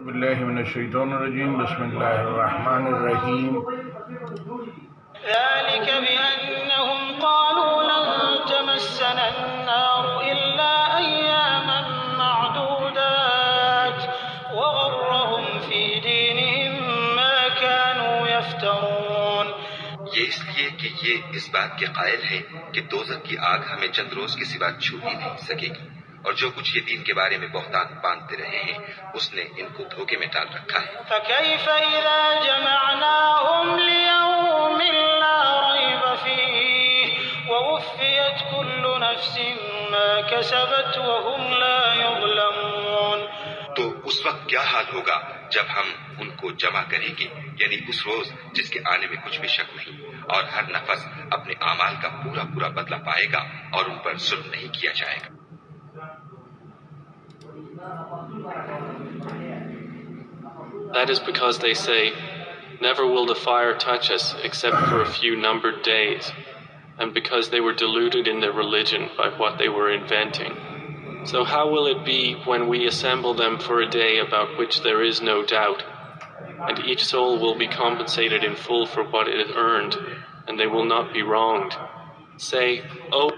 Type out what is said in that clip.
باللہ من الشیطان الرجیم بسم اللہ الرحمن الرحیم ذلك بأنهم قالوا لن تمسنا النار إلا أياما معدودات وغرهم في دينهم ما كانوا يفترون. یہ اس لیے کہ یہ اس بات کے قائل ہیں کہ دوزخ کی آگ ہمیں چند روز کے سوا چھو ہی نہیں سکے گی، اور جو کچھ یہ دین کے بارے میں بہتان باندھتے رہے ہیں اس نے ان کو دھوکے میں ڈال رکھا ہے. فكيف إذا جمعناهم ليوم لا ريب فيه ووفيت كل نفس ما كسبت وهم لا يظلمون. تو اس وقت کیا حال ہوگا جب ہم ان کو جمع کریں گے، یعنی اس روز جس کے آنے میں کچھ بھی شک نہیں، اور ہر نفس اپنے اعمال کا پورا پورا بدلہ پائے گا اور ان پر ظلم نہیں کیا جائے گا. That is because they say, never will the fire touch us except for a few numbered days, and because they were deluded in their religion by what they were inventing. So how will it be when we assemble them for a day about which there is no doubt, and each soul will be compensated in full for what it has earned, and they will not be wronged? Say, oh